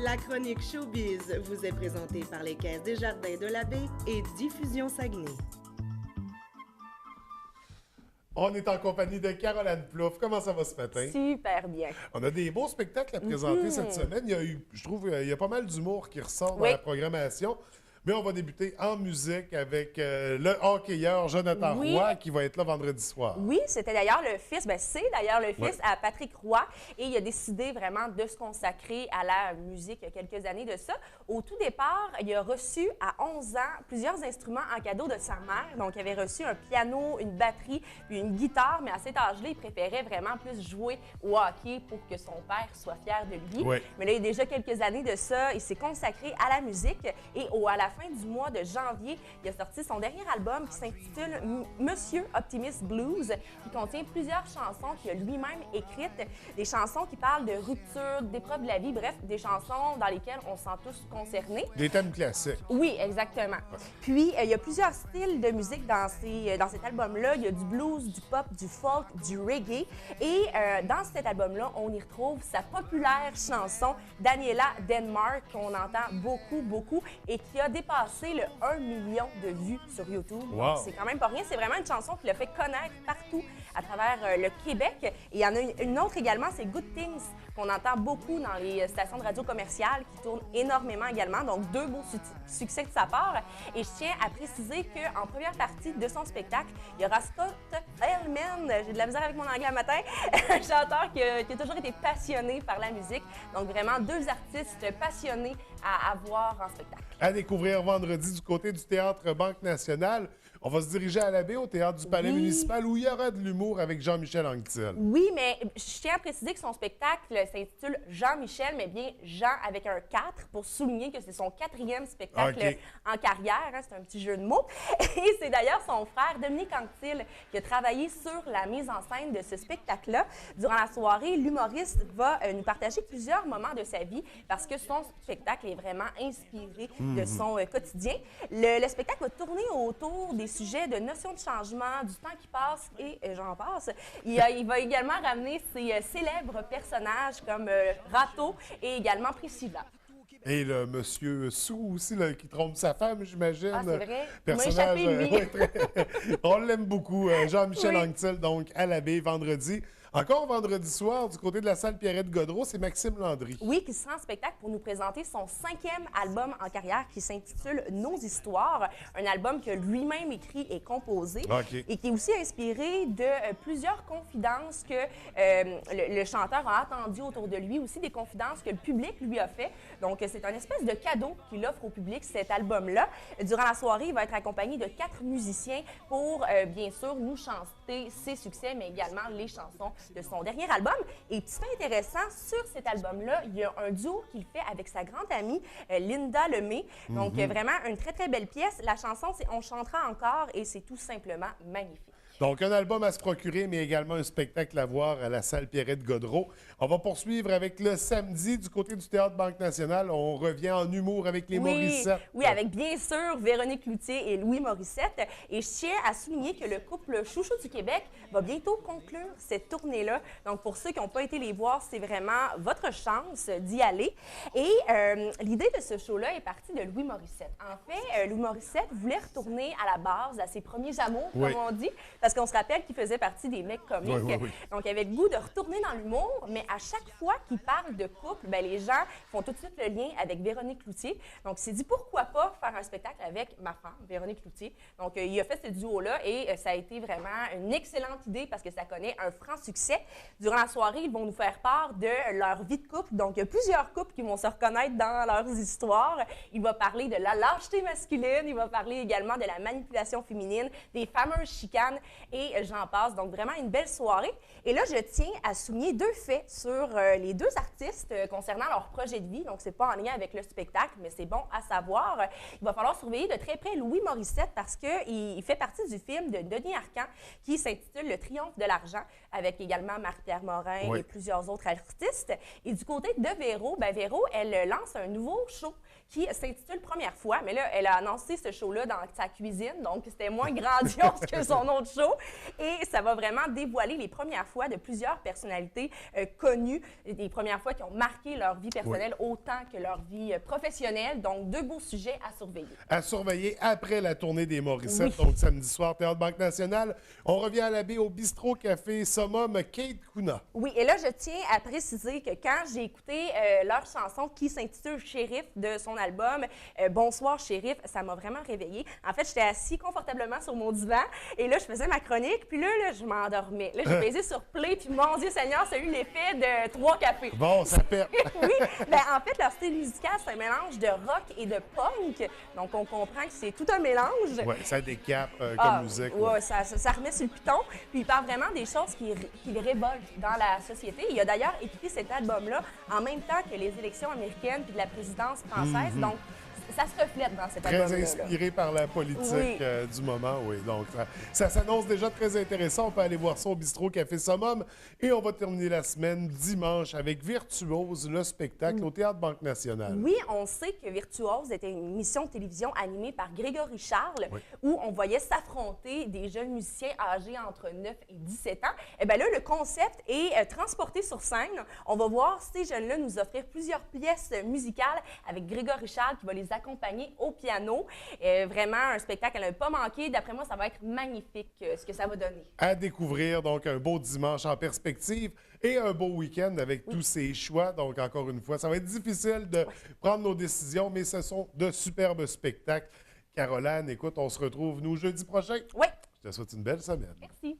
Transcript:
La chronique Showbiz vous est présentée par les Caisses des Jardins de la Baie et Diffusion Saguenay. On est en compagnie de Caroline Plouffe. Comment ça va ce matin? Super bien. On a des beaux spectacles à présenter cette semaine. Je trouve il y a pas mal d'humour qui ressort dans la programmation. Mais on va débuter en musique avec le hockeyeur Jonathan Roy qui va être là vendredi soir. Oui, c'était d'ailleurs le fils, c'est d'ailleurs le fils à Patrick Roy et il a décidé vraiment de se consacrer à la musique il y a quelques années de ça. Au tout départ, il a reçu à 11 ans plusieurs instruments en cadeau de sa mère. Donc, il avait reçu un piano, une batterie, puis une guitare, mais à cet âge-là, il préférait vraiment plus jouer au hockey pour que son père soit fier de lui. Oui. Mais là, il y a déjà quelques années de ça, il s'est consacré à la musique et à la fin du mois de janvier, il a sorti son dernier album qui s'intitule Monsieur Optimist Blues, qui contient plusieurs chansons qu'il a lui-même écrites, des chansons qui parlent de rupture, d'épreuves de la vie, bref, des chansons dans lesquelles on se sent tous concernés. Des thèmes classiques. Oui, exactement. Puis, il y a plusieurs styles de musique dans cet album-là. Il y a du blues, du pop, du folk, du reggae. Et dans cet album-là, on y retrouve sa populaire chanson Daniela Denmark, qu'on entend beaucoup, beaucoup, et qui a dépassé le 1 million de vues sur YouTube. Wow. C'est quand même pas rien. C'est vraiment une chanson qui l'a fait connaître partout à travers le Québec. Et il y en a une autre également, c'est Good Things, qu'on entend beaucoup dans les stations de radio commerciales, qui tournent énormément également. Donc, deux beaux succès de sa part. Et je tiens à préciser qu'en première partie de son spectacle, il y aura Scott Hellman, j'ai de la misère avec mon anglais à matin, un chanteur qui a toujours été passionné par la musique. Donc, vraiment, deux artistes passionnés à voir en spectacle. À découvrir vendredi du côté du Théâtre Banque Nationale. On va se diriger à la baie, au Théâtre du Palais municipal, où il y aura de l'humour avec Jean-Michel Anctil. Oui, mais je tiens à préciser que son spectacle s'intitule Jean-Michel, mais bien Jean avec un 4, pour souligner que c'est son 4e spectacle en carrière. Hein, c'est un petit jeu de mots. Et c'est d'ailleurs son frère, Dominique Anctil, qui a travaillé sur la mise en scène de ce spectacle-là. Durant la soirée, l'humoriste va nous partager plusieurs moments de sa vie, parce que son spectacle est vraiment inspiré de son quotidien. Le spectacle va tourner autour des sujets de notions de changement, du temps qui passe et j'en passe. Il va également ramener ses célèbres personnages comme Rato et également Priscilla. Et le monsieur Sou aussi, là, qui trompe sa femme, j'imagine. Ah, c'est vrai? Personnage, il m'a échappé, lui. On l'aime beaucoup. Jean-Michel Anctil, donc, à la baie, vendredi. Encore vendredi soir, du côté de la salle Pierrette-Godreau, c'est Maxime Landry. Oui, qui sera en spectacle pour nous présenter son 5e album en carrière qui s'intitule Nos Histoires. Un album que lui-même écrit et composé et qui est aussi inspiré de plusieurs confidences que le chanteur a entendues autour de lui, aussi des confidences que le public lui a fait. Donc, c'est un espèce de cadeau qu'il offre au public, cet album-là. Durant la soirée, il va être accompagné de 4 musiciens pour, bien sûr, nous chanter ses succès, mais également les chansons de son dernier album. Et petit fait intéressant, sur cet album-là, il y a un duo qu'il fait avec sa grande amie Linda Lemay. Donc, vraiment, une très, très belle pièce. La chanson, c'est On chantera encore et c'est tout simplement magnifique. Donc, un album à se procurer, mais également un spectacle à voir à la salle Pierrette-Godreau. On va poursuivre avec le samedi du côté du Théâtre Banque Nationale. On revient en humour avec les Morissette. Oui, avec bien sûr Véronique Cloutier et Louis Morissette. Et je tiens à souligner que le couple Chouchou du Québec va bientôt conclure cette tournée-là. Donc, pour ceux qui n'ont pas été les voir, c'est vraiment votre chance d'y aller. Et l'idée de ce show-là est partie de Louis Morissette. En fait, Louis Morissette voulait retourner à la base, à ses premiers amours, comme on dit, parce qu'on se rappelle qu'il faisait partie des mecs comiques. Donc, il avait le goût de retourner dans l'humour, mais à chaque fois qu'il parle de couple, ben, les gens font tout de suite le lien avec Véronique Cloutier. Donc, il s'est dit, pourquoi pas faire un spectacle avec ma femme, Véronique Cloutier. Donc, il a fait ce duo-là et ça a été vraiment une excellente idée parce que ça connaît un franc succès. Durant la soirée, ils vont nous faire part de leur vie de couple. Donc, il y a plusieurs couples qui vont se reconnaître dans leurs histoires. Il va parler de la lâcheté masculine, il va parler également de la manipulation féminine, des fameuses chicanes et j'en passe. Donc, vraiment une belle soirée. Et là, je tiens à souligner 2 faits sur les 2 artistes concernant leur projet de vie. Donc, c'est pas en lien avec le spectacle, mais c'est bon à savoir. Il va falloir surveiller de très près Louis Morissette parce qu'il fait partie du film de Denis Arcand qui s'intitule Le Triomphe de l'argent, avec également Marie-Pierre Morin et plusieurs autres artistes. Et du côté de Véro, ben Véro, elle lance un nouveau show qui s'intitule Première fois. Mais là, elle a annoncé ce show-là dans sa cuisine, donc c'était moins grandiose que son autre show. show. Et ça va vraiment dévoiler les premières fois de plusieurs personnalités connues, les premières fois qui ont marqué leur vie personnelle autant que leur vie professionnelle. Donc, 2 beaux sujets à surveiller. À surveiller après la tournée des Morissettes, donc samedi soir, Théâtre Banque Nationale. On revient à la baie au Bistrot Café Summum, Kate Kuna. Oui, et là, je tiens à préciser que quand j'ai écouté leur chanson qui s'intitule Shérif de son album Bonsoir Shérif, ça m'a vraiment réveillée. En fait, j'étais assis confortablement sur mon divan et là, je faisais ma chronique, puis là je m'endormais. Là, j'ai pesé sur play, puis mon Dieu Seigneur, ça a eu l'effet de 3 cafés. Bon, ça perd. Oui, bien, en fait, leur style musical, c'est un mélange de rock et de punk. Donc, on comprend que c'est tout un mélange. Oui, ça décape comme musique. Oui, ça remet sur le piton. Puis il parle vraiment des choses qui les révoltent dans la société. Il a d'ailleurs écrit cet album-là en même temps que les élections américaines puis de la présidence française. Donc, ça se reflète dans cet album-là. Très inspiré par la politique du moment, oui. Donc, ça s'annonce déjà très intéressant. On peut aller voir ça au Bistrot Café Summum. Et on va terminer la semaine dimanche avec Virtuose, le spectacle au Théâtre Banque Nationale. Oui, on sait que Virtuose était une émission de télévision animée par Grégory Charles où on voyait s'affronter des jeunes musiciens âgés entre 9 et 17 ans. Et bien là, le concept est transporté sur scène. On va voir ces jeunes-là nous offrir plusieurs pièces musicales avec Grégory Charles qui va les accompagner au piano. Vraiment, un spectacle à ne pas manquer. D'après moi, ça va être magnifique ce que ça va donner. À découvrir, donc, un beau dimanche en perspective et un beau week-end avec tous ces choix. Donc, encore une fois, ça va être difficile de prendre nos décisions, mais ce sont de superbes spectacles. Caroline, écoute, on se retrouve, nous, jeudi prochain. Oui. Je te souhaite une belle semaine. Merci.